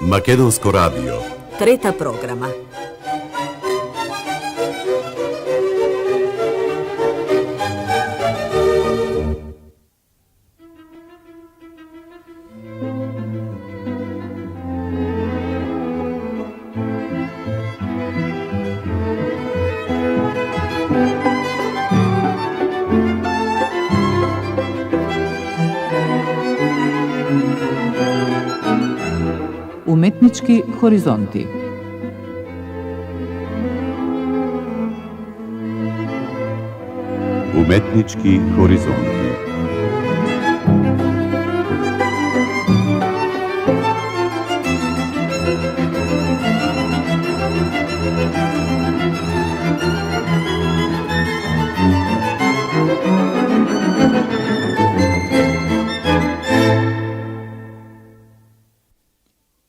Македонско радио. Трета програма. Уметнички хоризонти. Уметнички хоризонти.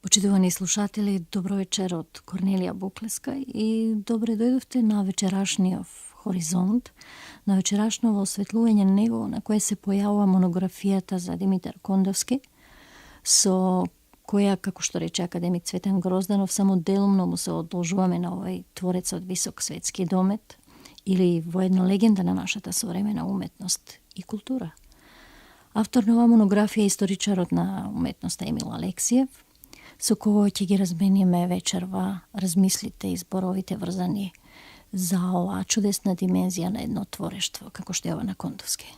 Почитувани слушатели, добро вечер од Корнелија Буклеска и добре дојдовте на вечерашниот хоризонт, на вечерашново осветлување него на кое се појавува монографијата за Димитар Кондовски, со која, како што рече академик Цветан Грозданов, само делумно му се одолжуваме на овој творец од висок светски домет или воедно легенда на нашата современа уметност и култура. Автор на оваа монографија е историчарот на уметноста Емил Алексиев, со кој ќе ги размениме вечерва размислите и зборовите врзани за оваа чудесна димензија на едно творештво, како што е ова на Кондовски.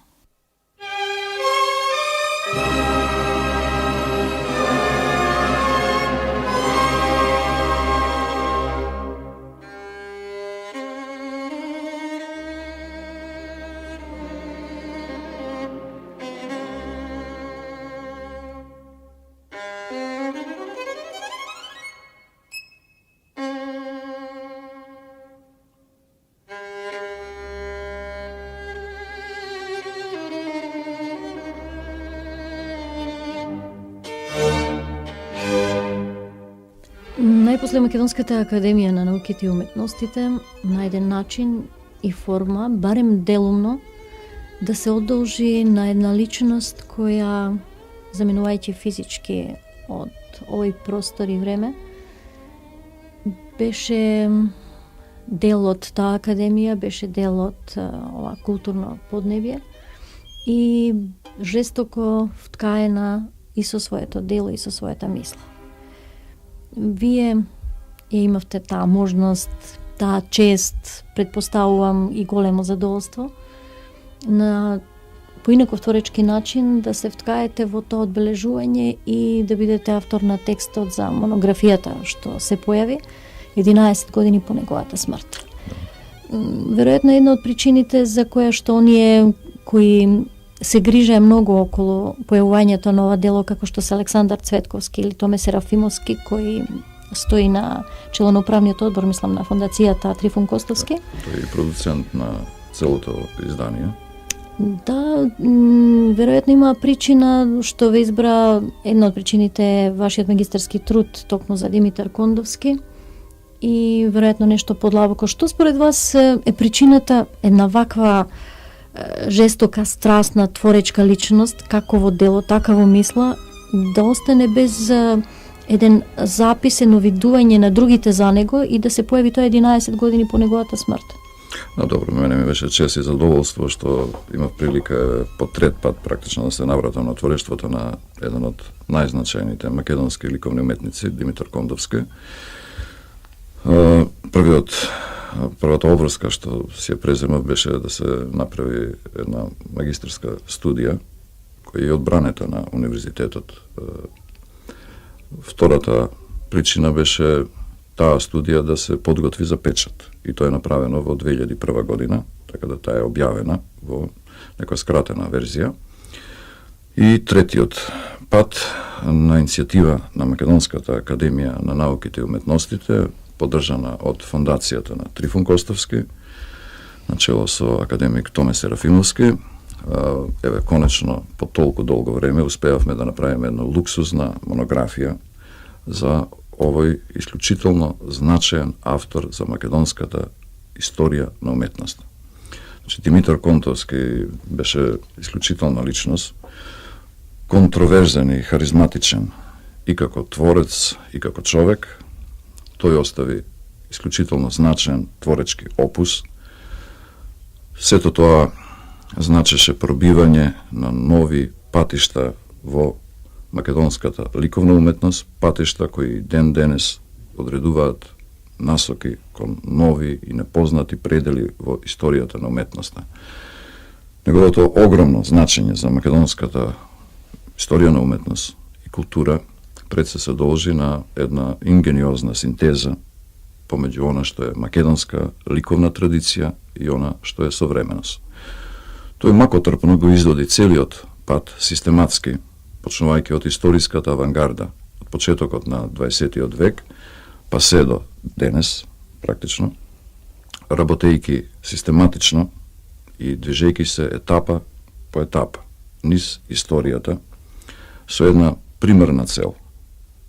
Најпосле Македонската академија на науките и уметностите најде начин и форма, барем делумно, да се одолжи на една личност која, заминувајќи физички од овој простор и време, беше дел од таа академија, беше дел од ова културно поднебје и жестоко вткаена и со своето дело и со својата мисла. Вие ја имавте таа можност, таа чест, предпоставувам и големо задоволство, на поинаков творечки начин да се вткаете во тоа одбележување и да бидете автор на текстот за монографијата што се појави 11 години по неговата смрт. Веројатно една од причините за која што оние кои се грижеа многу околу појавувањето на ова дело, како што се Александар Цветковски или Томе Серафимовски, кој стои на чело на управниот одбор, мислам, на фондацијата Трифун Костовски. Тој е продуцент на целото издание. Да, веројатно има причина што ве избра, една од причините е вашиот магистарски труд токму за Димитар Кондовски и веројатно нешто подлабоко. Што според вас е причината една ваква жестока, страстна, творечка личност, како во дело, така во мисла, да остане без еден запис, едно видување на другите за него и да се појави тоа 11 години по неговата смрт? No, добро, мене ми беше чест и задоволство што имав прилика по трет пат практично да се навратам на творештвото на еден од најзначајните македонски ликовни уметници, Димитар Кондовски. Првата обврска што си ја преземав беше да се направи една магистерска студија која е одбранета на универзитетот. Втората причина беше таа студија да се подготви за печат и тоа е направено во 2001 година, така да таа е објавена во некоја скратена верзија. И третиот пат на иницијатива на Македонската академија на науките и уметностите, поддржана од фондацијата на Трифун Костовски, начело со академик Томе Серафимовски. Еве, конечно, по толку долго време успеавме да направиме една луксузна монографија за овој исклучително значаен автор за македонската историја на уметноста. Значи, Димитар Кондовски беше исклучителна личност, контроверзен и харизматичен и како творец, и како човек. Тој остави исклучително значаен творечки опус. Сето тоа значеше пробивање на нови патишта во македонската ликовна уметност, патишта кои ден денес одредуваат насоки кон нови и непознати предели во историјата на уметноста. Неговото огромно значење за македонската историја на уметност и култура пред се должи на една ингениозна синтеза помеѓу она што е македонска ликовна традиција и она што е современост. Тој макотрпно го изводи целиот пат систематски, почнувајќи од историската авангарда, од почетокот на 20. век, па се до денес, практично, работејќи систематично и движејќи се етапа по етапа низ историјата со една примерна цел,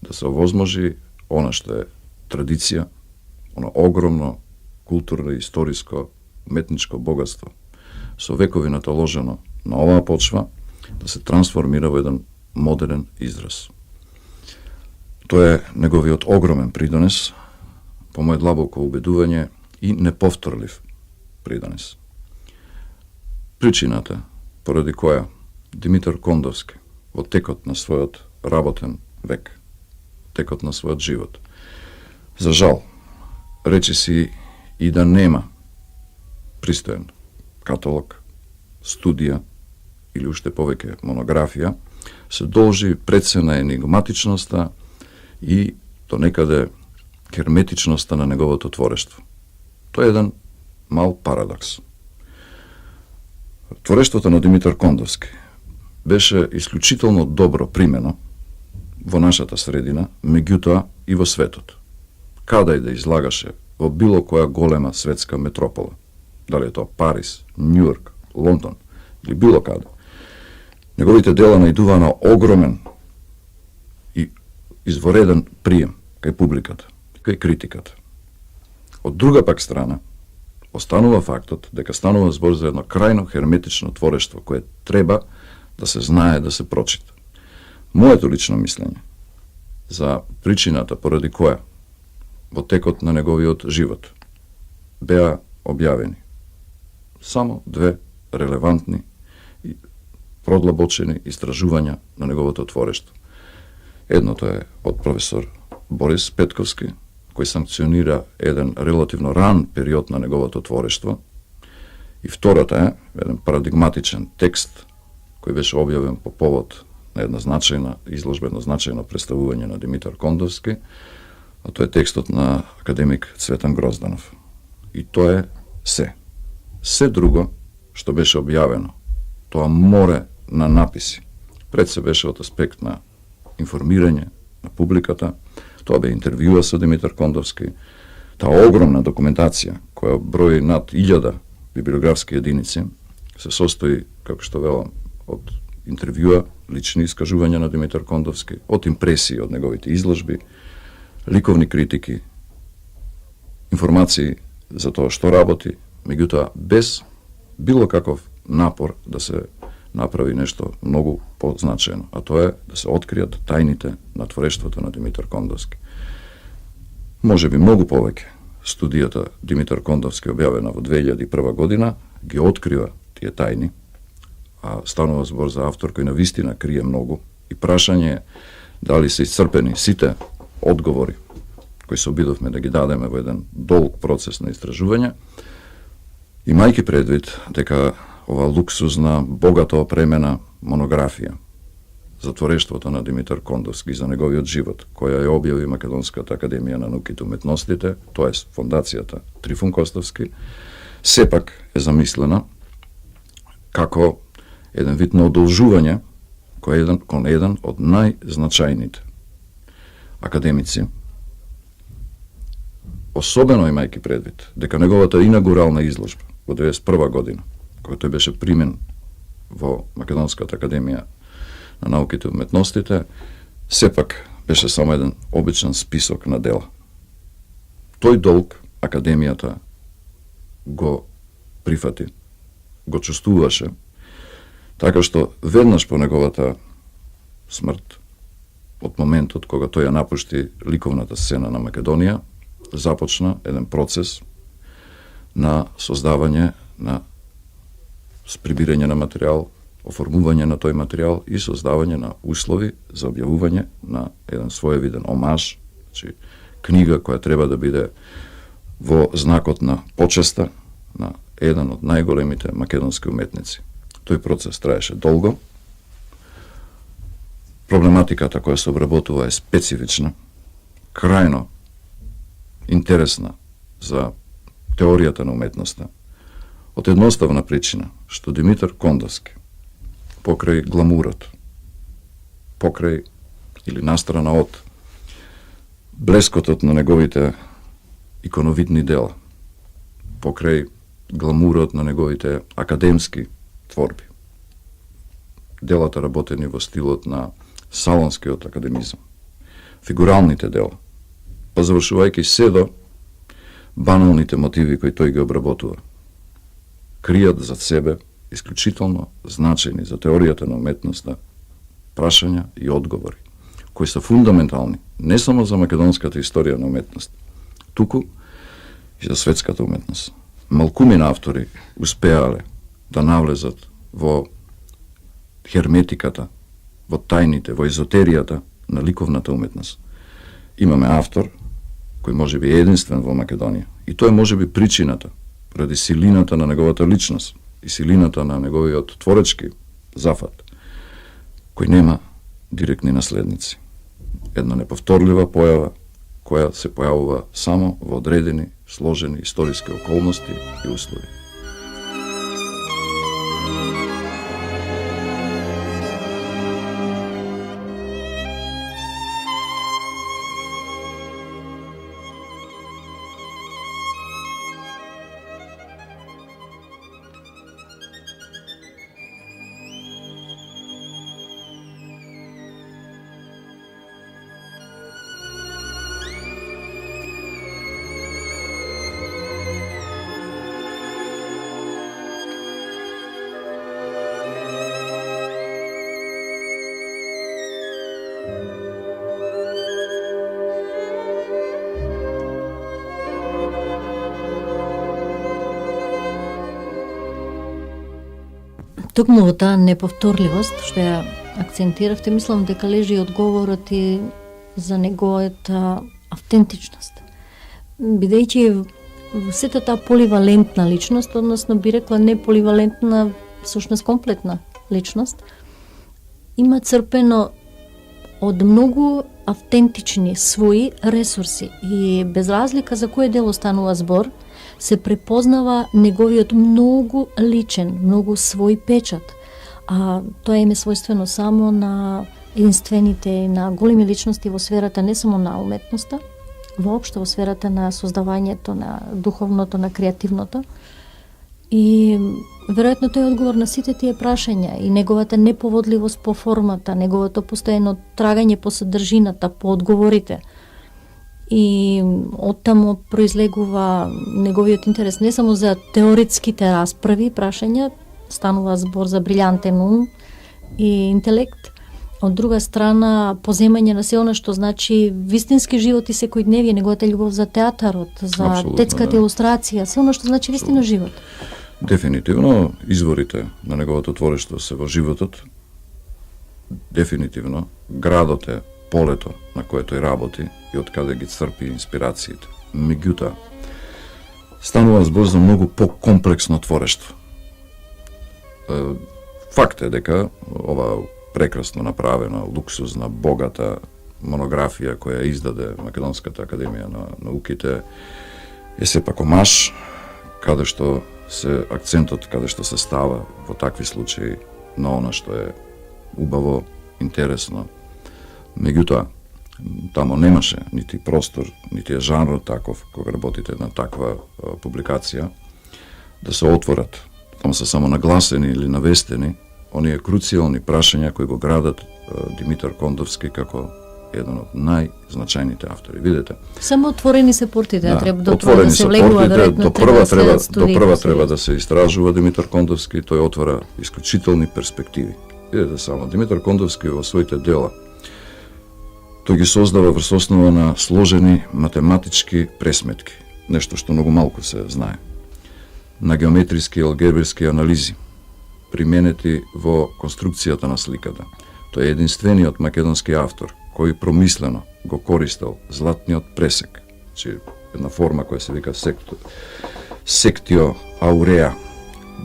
да се овозможи она што е традиција, оно огромно културно, историско, уметничко богатство, со векови натоложено на оваа почва, да се трансформира во еден модерен израз. Тоа е неговиот огромен придонес, по моје длабоко убедување и неповторлив придонес. Причината поради која Димитар Кондовски во текот на својот работен век, текот на својот живот, за жал, речиси и да нема пристоен каталог, студија или уште повеќе монографија, се должи пред се на енигматичноста и до некаде херметичноста на неговото творештво. Тоа е еден мал парадокс. Творештвото на Димитар Кондовски беше исклучително добро примено во нашата средина, меѓутоа и во светот. Каде и да излагаше во било која голема светска метропола, дали е тоа Париз, Њујорк, Лондон или било каде, неговите дела најдуваа на огромен и извореден прием кај публиката, кај критиката. Од друга пак страна, останува фактот дека станува збор за едно крајно херметично творештво кое треба да се знае, да се прочита. Моето лично мислење за причината поради која во текот на неговиот живот беа објавени само две релевантни и продлабочени истражувања на неговото творештво. Едното е од професор Борис Петковски, кој санкционира еден релативно ран период на неговото творештво, и втората е еден парадигматичен текст кој беше објавен по повод на една значајна изложба, едно значајно представување на Димитар Кондовски, а тоа е текстот на академик Цветан Грозданов. И тоа е се. Се друго што беше објавено, тоа море на написи. Пред се беше од аспект на информирање на публиката, тоа бе интервјуа со Димитар Кондовски, таа огромна документација, која брои над 1000 библиографски единици, се состои, како што велам, од интервјуа, лични искажувања на Димитар Кондовски, од импресии од неговите изложби, ликовни критики, информации за тоа што работи, меѓутоа без било каков напор да се направи нешто многу позначено, а тоа е да се откријат тајните на творештвото на Димитар Кондовски. Може би многу повеќе студијата Димитар Кондовски, објавена во 2001 година, ги открива тие тајни, а станува збор за автор кој навистина крие многу, и прашање е дали се исцрпени сите одговори кои се обидовме да ги дадеме во еден долг процес на истражување, имајќи предвид дека ова луксузна, богато опремена монографија за творештвото на Димитар Кондовски, за неговиот живот, која ја објави Македонската академија на науките и уметностите, тоест фондацијата Трифун Костовски, сепак е замислена како еден вид на одолжување кон еден од најзначајните академици, особено имајќи предвид дека неговата инаугурална изложба во 1991 година, која тој беше примен во Македонската академија на науките и уметностите, сепак беше само еден обичен список на дела. Тој долг академијата го прифати, го чувствуваше, така што веднаш по неговата смрт од моментот кога тој ја напушти ликовната сцена на Македонија, започна еден процес на создавање на прибирање на материјал, оформување на тој материјал и создавање на услови за објавување на еден своевиден омаж, значи книга која треба да биде во знакот на почеста на еден од најголемите македонски уметници. Тој процес траеше долго. Проблематиката која се обработува е специфична, крајно интересна за теоријата на уметноста, од едноставна причина, што Димитар Кондовски, покрај гламурот, покрај или настрана од блескотот на неговите иконовидни дела, покрај гламурот на неговите академски творби, делата работени во стилот на салонскиот академизам, фигуралните дела, па завршувајќи се до баналните мотиви кои тој ги обработува, кријат за себе исклучително значајни за теоријата на уметноста прашања и одговори, кои се фундаментални не само за македонската историја на уметност, туку и за светската уметност. Малкумина автори успеале да навлезат во херметиката, во тајните, во езотеријата на ликовната уметност. Имаме автор кој може би е единствен во Македонија и тоа е може би причината ради силината на неговата личност и силината на неговиот творечки зафат, кој нема директни наследници. Една неповторлива појава која се појавува само во одредени, сложени историски околности и услови. Токму во таа неповторливост, што ја акцентиравте, мислам дека лежи одговорот и за неговата автентичност. Бидејќи сета таа поливалентна личност, односно би рекла не поливалентна, всушност комплетна личност, има црпено од многу автентични своји ресурси и без разлика за кој дело станува збор, се препознава неговиот многу личен, многу свој печат. А тоа им е својствено само на единствените и на големи личности во сферата не само на уметноста, воопшто во сферата на создавањето, на духовното, на креативното. И веројатно тој е одговор на сите тие прашања и неговата неповодливост по формата, неговото постојано трагање по содржината, по одговорите. И оттаму произлегува неговиот интерес не само за теоретските расправи, прашања, станува збор за брилјантен ум и интелект. Од друга страна, поземање на се она што значи вистински живот и секојдневие, неговата љубов за театарот, за Апсолутно, детската илустрација, се она што значи вистина живот. Дефинитивно, изворите на неговото творештво се во животот. Дефинитивно, градот е полето на кое тој работи и од каде ги црпи инспирациите. Меѓутоа, станува збор за многу покомплексно творештво. Факт е дека ова прекрасно направена, луксузна, богата монографија која издаде Македонската академија на науките е сепак омаж, каде што се акцентот, каде што се става во такви случаи на она што е убаво, интересно. Меѓутоа, тамо немаше нити простор, нити е жанрот таков, кога работите на таква публикација, да се отворат. Тамо се само нагласени или навестени оние круцијални прашања кои го градат Димитар Кондовски како еден од најзначајните автори. Видете? Само отворени се портите, треба до отворени да се се влегува, портите, веројатно до треба прва да се треба, студира, до прва се треба види. да се истражува Димитар Кондовски, тој отвора исклучителни перспективи. Видете само, Димитар Кондовски во своите дела Тој ги создава врз основа на сложени математички пресметки, нешто што многу малку се знае, на геометриски и алгебриски анализи, применети во конструкцијата на сликата. Тој е единствениот македонски автор кој промислено го користел златниот пресек, значи една форма која се вика сектио ауреа,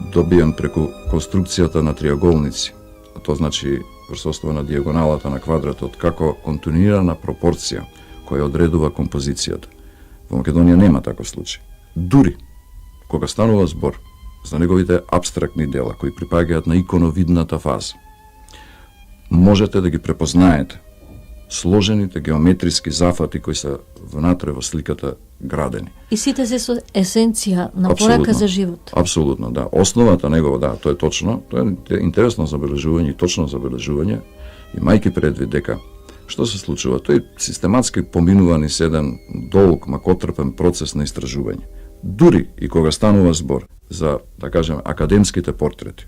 добиен преку конструкцијата на триаголници, а тоа значи врз основа на диагоналата на квадратот, како континуирана пропорција која одредува композицијата. Во Македонија нема таков случај. Дури кога станува збор за неговите апстрактни дела кои припаѓаат на иконовидната фаза, можете да ги препознаете сложените геометриски зафати кои се внатре во сликата градени. И сите се со есенција на порака за живот. Апсолутно, да. Основата негова, да, тоа е точно. Тоа е интересно забележување и точно забележување. Имајќи предвид дека што се случува, тој систематски поминува низ еден долг, макотрпен процес на истражување. Дури и кога станува збор за, да кажеме, академските портрети,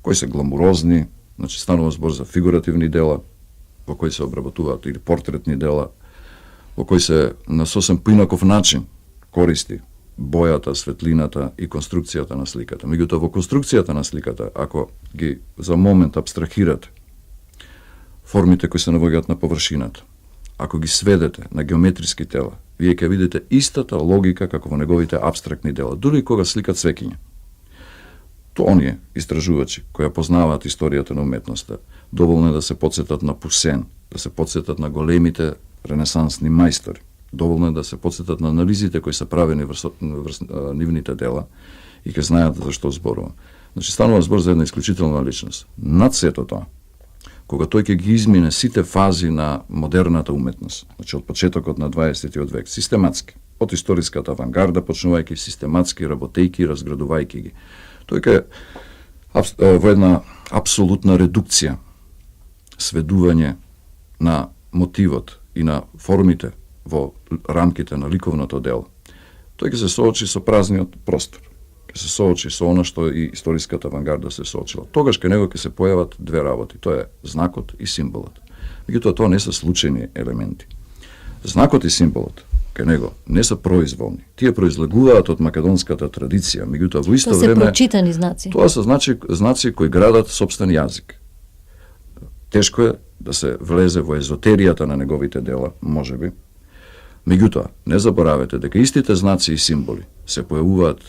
кои се гламурозни, значи станува збор за фигуративни дела, во кои се обработуваат или портретни дела, во кои се на сосем поинаков начин користи бојата, светлината и конструкцијата на сликата. Меѓутоа, во конструкцијата на сликата, ако ги за момент абстрахирате формите кои се наоѓаат на површината, ако ги сведете на геометриски тела, вие ќе видите истата логика како во неговите абстрактни дела, дури кога сликат свеќиња. Тоа оние истражувачи кои ја познаваат историјата на уметноста, доволно е да се подсетат на Пусен, да се подсетат на големите ренесансни мајстори, доволно е да се подсетат на анализите кои се правени врз нивните дела и ќе знаат за што зборува. Значи станува збор за една исклучителна личност. Над сето тоа, кога тој ќе ги измине сите фази на модерната уметност, значи од почетокот на 20 век, систематски, од историската авангарда, почнувајќи систематски, работејќи, разградувајќи ги. Тој ќе во една апсолутна редукција, сведување на мотивот и на формите во рамките на ликовното дело. Тој ќе се соочи со празниот простор, ќе се соочи со она што и историската авангарда се соочила. Тогаш кај него ќе се појават две работи, тоа е знакот и символот. Меѓутоа тоа не се случајни елементи. Знакот и символот кај него не се произволни. Тие произлегуваат од македонската традиција, меѓутоа во исто време тоа се прочитани знаци. Тоа се знаци кои градат сопствен јазик. Тешко е да се влезе во езотеријата на неговите дела, можеби. Меѓутоа, не заборавете дека истите знаци и символи се појавуваат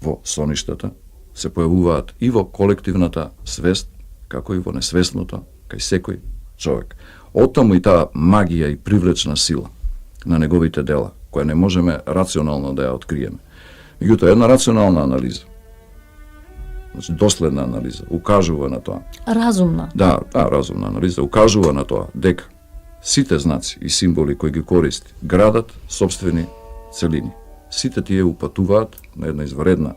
во соништата, се појавуваат и во колективната свест, како и во несвесното, кај секој човек. Оттаму и таа магија и привлечна сила на неговите дела, која не можеме рационално да ја откриеме. Меѓутоа, една рационална анализа, значи доследна анализа, укажува на тоа. Разумна. Да, разумна анализа, укажува на тоа дека сите знаци и символи кои ги користи градат собствени целини. Сите тие упатуваат на една изваредна,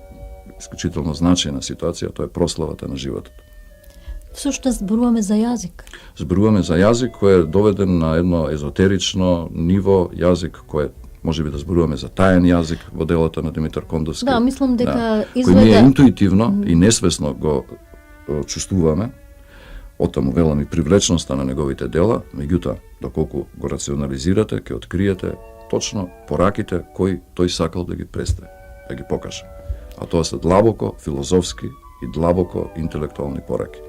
исклучително значајна ситуација, тоа е прославата на животот. Всушност зборуваме за јазик. Зборуваме за јазик кој е доведен на едно езотерично ниво, јазик кој можеби да зборуваме за таен јазик во делото на Димитар Кондовски. Да, мислам дека кој ние интуитивно и несвесно го чувствуваме, оттаму велам и привлечноста на неговите дела, меѓутоа, доколку го рационализирате, ќе откриете точно пораките кои тој сакал да ги представи, да ги покаже. А тоа се длабоко филозофски и длабоко интелектуални пораки.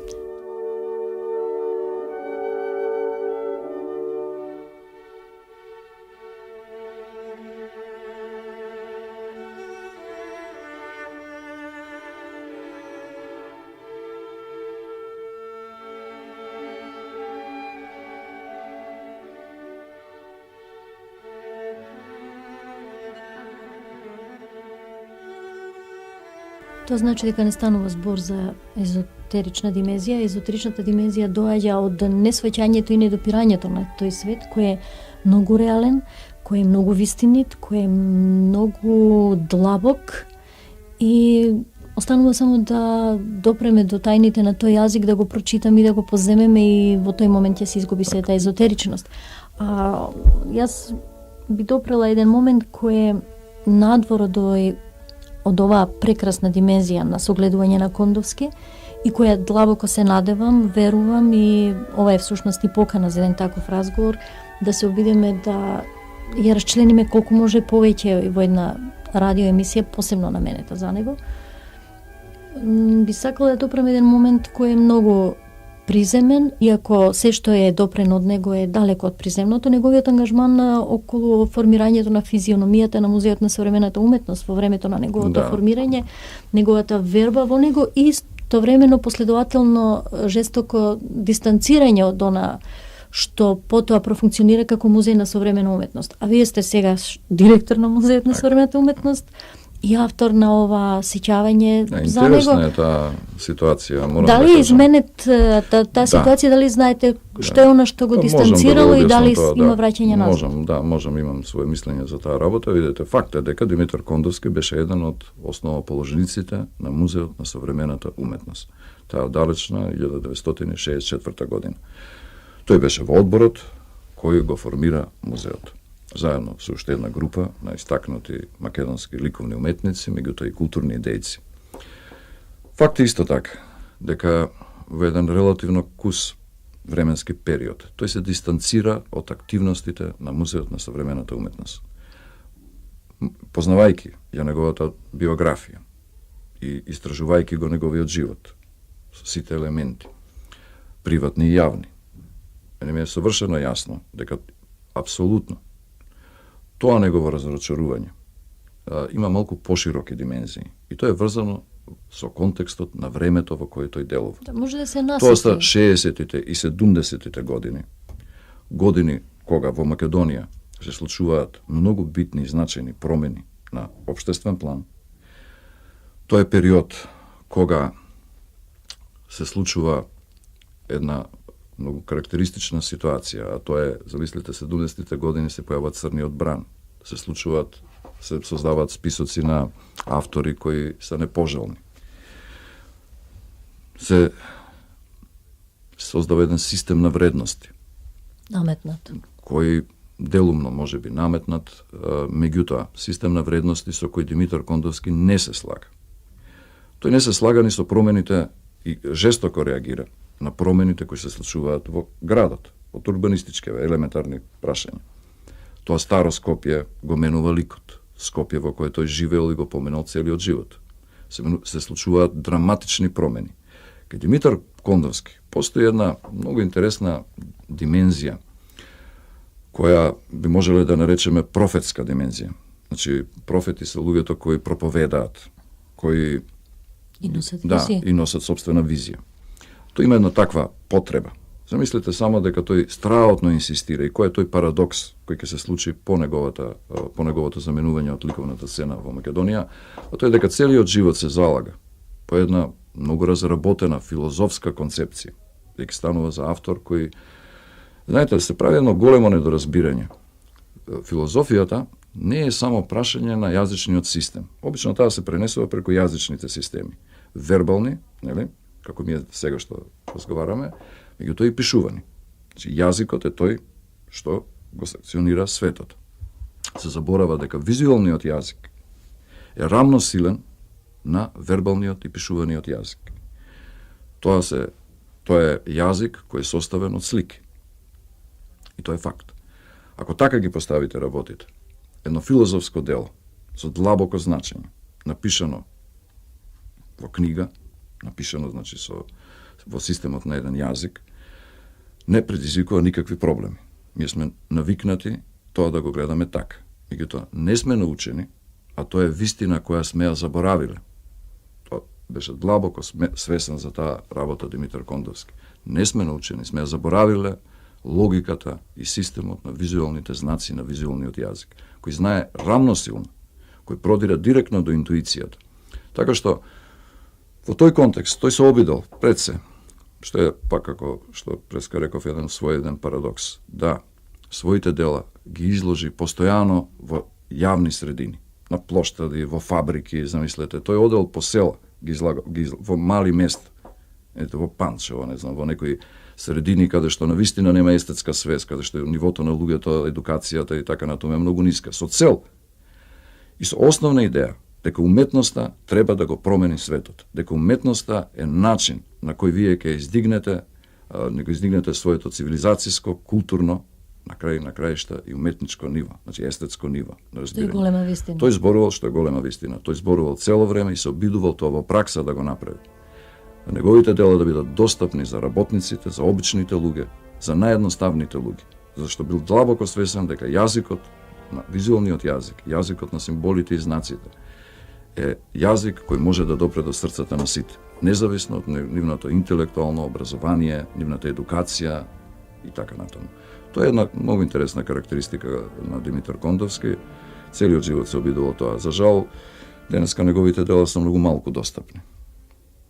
Тоа значи дека не станува збор за езотерична димензија. Езотеричната димензија доаѓа од несваќањето и недопирањето на тој свет, кој е многу реален, кој е многу вистинит, кој е многу длабок и останува само да допреме до тајните на тој јазик, да го прочитаме и да го поземеме и во тој момент ќе се изгуби сета езотеричност. Јас би допрела еден момент кој е надвор од оваа прекрасна димензија на согледување на Кондовски и која длабоко се надевам, верувам и ова е всушност и покана за еден таков разговор, да се обидеме да ја расчлениме колку може повеќе во една радиоемисија, посебно наменета за него. Би сакала да допрем еден момент кој е многу приземен, иако се што е допрено од него е далеко од приземното, неговиот ангажман околу формирањето на физиономијата на Музеот на современата уметност во времето на неговото формирање, неговата верба во него и истовремено последователно жестоко дистанцирање од она што потоа профункционира како Музеј на современа уметност. А вие сте сега директор на Музеот на современата уметност и автор на ова сеќавање за него. Интересна е таа ситуација, морам да кажам. Дали изменет таа ситуација, дали знаете што е она што го дистанцирало и дали има враќање назад? Можам, имам свое мислење за таа работа. Видете, факт е дека Димитар Кондовски беше еден од основоположниците на Музеот на современата уметност. Таа далечна 1964 година. Тој беше во одборот кој го формира музеот. Заедно со уште една група на истакнати македонски ликовни уметници, меѓутоа и културни дејци. Факт е исто така, дека во еден релативно кус временски период тој се дистанцира од активностите на Музеот на современата уметност. Познавајќи ја неговата биографија и истражувајќи го неговиот живот, со сите елементи, приватни и јавни, ми е совршено јасно дека апсолутно тоа негово разрачарување има малку пошироки димензии и тоа е врзано со контекстот на времето во кое тој делува. Да, може да се насети. Тоа се 60-тите и 70-тите години кога во Македонија се случуваат многу битни и значајни промени на општествен план. Тоа е период кога се случува една многу карактеристична ситуација, а тоа е, замислите, 70-тите години се појават Црниот бран. Се создаваат списоци на автори кои се непожелни. Се создава еден систем на вредности. Наметнат. Кој делумно може би наметнат, меѓутоа, систем на вредности со кој Димитар Кондовски не се слага. Тој не се слага ни со промените и жестоко реагира на промените кои се случуваат во градот, од урбанистички елементарни прашања. Тоа старо Скопје го менува ликот. Скопје во кое тој живеел и го поменал целиот живот. Се случуваат драматични промени. Кај Димитар Кондовски постои една многу интересна димензија, која би можеле да наречеме профетска димензија. Значи, профети се луѓето кои проповедаат, кои и носат собствена визија. Тој има една таква потреба. Замислете само дека тој страотно инсистира и кој е тој парадокс кој ќе се случи по неговото заменување од ликовната сцена во Македонија, а тоа е дека целиот живот се залага по една многу разработена филозофска концепција. Дека станува за автор кој, знаете, се прави едно големо недоразбирање. Филозофијата не е само прашање на јазичниот систем. Обично таа се пренесува преку јазичните системи. Вербални, нели? Како ние сега што разговараме, меѓутоа и пишувани. Значи, јазикот е тој што го санкционира светот. Се заборава дека визуелниот јазик е рамносилен на вербалниот и пишуваниот јазик. Тоа е јазик кој е составен од слики. И тоа е факт. Ако така ги поставите работите, едно филозофско дело со длабоко значење, напишано во книга, напишано значи во системот на еден јазик, не предизвикува никакви проблеми. Ние сме навикнати тоа да го гледаме така. Меѓутоа, не сме научени, а тоа е вистина која сме ја заборавиле. Тоа беше длабоко свесен за таа работа Димитар Кондовски. Не сме научени, сме ја заборавиле логиката и системот на визуелните знаци на визуелниот јазик, кој знае рамносилно, кој продира директно до интуицијата. Така што, во тој контекст, тој се обидел пред се, што е, пак како што преска реков, еден парадокс, да своите дела ги изложи постојано во јавни средини, на плоштади, во фабрики, замислете, тој одел по села, ги излага во мали места, ето во Панчево, не знам, во некои средини каде што навистина нема естетска свест, каде што нивото на луѓето, едукацијата и така натаму е многу ниска, со цел и со основна идеја дека уметноста треба да го промени светот, дека уметноста е начин на кој вие ќе издигнете своето цивилизацијско, културно на краишта и уметничко ниво, значи естетско ниво на Тоа е разбирање. голема вистина. Тој зборувал што е голема вистина. Тој зборувал цело време и се обидувал тоа во пракса да го направи. Да неговите дела да бидат достапни за работниците, за обичните луѓе, за наједноставните луѓе. Зашто бил длабоко свесен дека јазикот, визуелниот јазик, јазикот на символите и знаците, е јазик кој може да допре до срцата на сите, независно од нивното интелектуално образование, нивната едукација и така натаму. Тоа е една многу интересна карактеристика на Димитар Кондовски. Целиот живот се обидувал тоа. За жал, денеска неговите дела се многу малку достапни.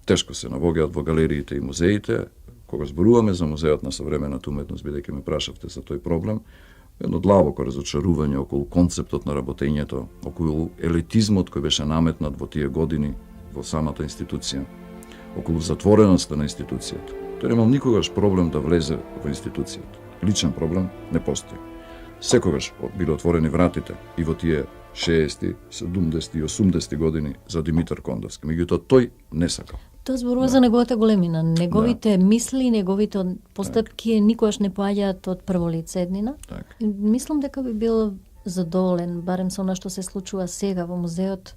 Тешко се навоѓаат во галериите и музеите. Кога зборуваме за музеот на современата уметност, бидејќи ме прашавте за тој проблем, едно длабоко разочарување околу концептот на работењето, околу елитизмот кој беше наметнат во тие години во самата институција, околу затвореноста на институцијата. Тој немал никогаш проблем да влезе во институцијата. Личен проблем не постои. Секогаш биле отворени вратите и во тие 60, 70 и 80 години за Димитар Кондовски. Меѓутоа тој не сакал. Тоа зборува за неговата големина. Неговите мисли, неговите постапки никогаш не поаѓаат од прво лице еднина. Так. Мислам дека би бил задоволен, барем со она што се случува сега во музеот.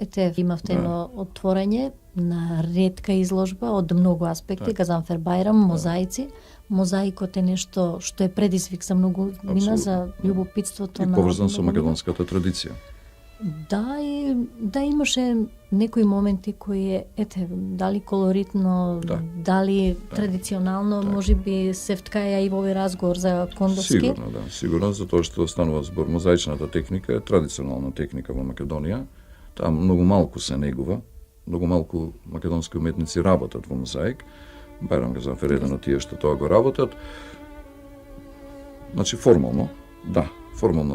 Ете, имавте едно отворање на ретка изложба од многу аспекти, Газанфер Бајрам, мозаици. Мозаикот е нешто што е предизвик за многу мина, за љубопитството И на... поврзан со македонската традиција. Да, и да имаше некои моменти кои ете, дали колоритно, дали традиционално, можеби се вткаја и во овој разговор за Кондовски. Сигурно, да, сигурно, затоа што станува збор. Мозаичната техника е традиционална техника во Македонија. Таа многу малку се негува, многу малку македонски уметници работат во мозаик. Бајрам Газанфер е еден од тие што тоа го работат. Значи, формално,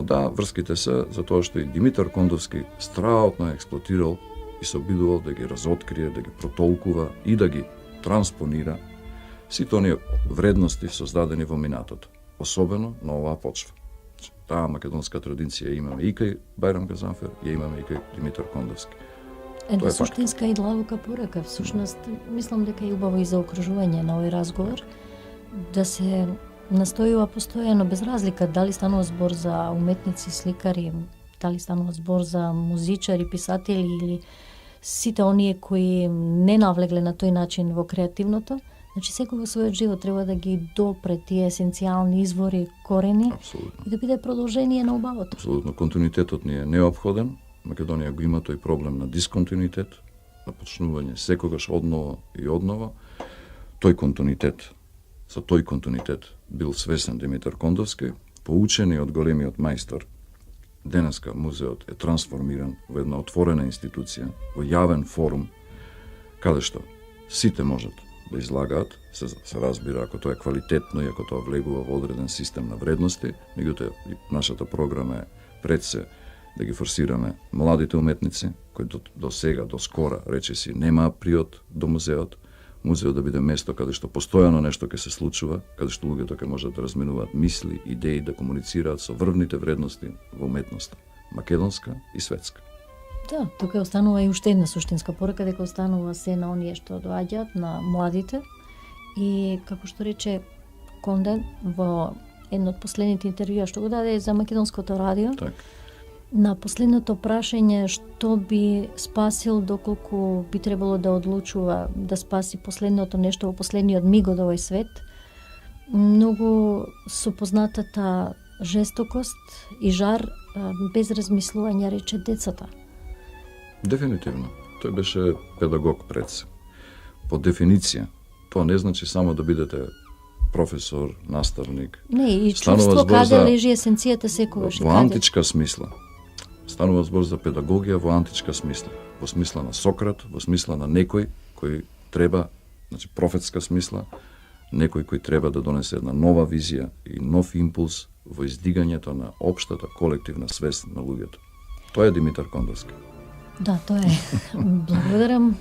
да, врските се затоа што и Димитар Кондовски страотно експлоатирал и се обидувал да ги разоткрие, да ги протолкува и да ги транспонира сите оние вредности создадени во минатото, особено на оваа почва. Таа македонска традиција имаме и кај Бајрам Газанфер, ја имаме и кај Димитар Кондовски. Една суштинска и длабока порака. Всушност, мислам дека е убаво и за окружување на овој разговор, да се настојува постојано, без разлика дали станува збор за уметници, сликари, дали станува збор за музичари, писатели или сите оние кои не навлегле на тој начин во креативното. Значи, секој во својот живот треба да ги допре тие есенцијални извори, корени. Апсолутно. И да биде продолжение на убавото. Апсолутно, континуитетот ни е неопходен. Македонија го има тој проблем на дисконтинуитет, на почнување секогаш одново и одново. Тој континуитет, за тој континуитет бил свесен Димитар Кондовски, поучени од големиот мајстор. Денеска музеот е трансформиран во една отворена институција, во јавен форум, каде што сите можат да излагаат, се разбира ако тоа е квалитетно и ако тоа влегува во одреден систем на вредности, меѓутоа нашата програма е пред се да ги форсираме младите уметници, кои до сега, до скора, речиси, нема приот до музеот. Музеот да биде место каде што постојано нешто ќе се случува, каде што луѓето ќе можат да разменуваат мисли, идеи, да комуницираат со врвните вредности во уметноста, македонска и светска. Да, тука останува и уште една суштинска порака, дека останува се на оние што доаѓаат, на младите. И, како што рече Конде во едно од последните интервјуа што го даде за Македонското радио, Так. на последното прашање што би спасил доколку би требало да одлучува да спаси последното нешто во последниот миг од овој свет, многу со познатата жестокост и жар, без размислување рече децата. Дефинитивно. Тој беше педагог пред се. По дефиниција, тоа не значи само да бидете професор, наставник. Не, и Станува чувство збор каде за- лежи есенцијата секогаш. Во античка смисла. Станува збор за педагогија во античка смисла. Во смисла на Сократ, во смисла на некој кој треба, значи профетска смисла, некој кој треба да донесе една нова визија и нов импулс во издигањето на општата колективна свест на луѓето. Тоа е Димитар Кондовски. Да, тоа е. Благодарам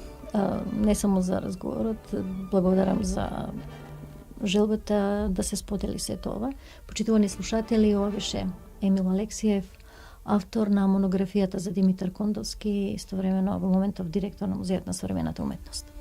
не само за разговорот, благодарам за желбата да се сподели сето ова. Почитувани слушатели, ова беше Емил Алексиев, автор на монографијата за Димитар Кондовски, истовремено во моментов директор на Музеот на современата уметност.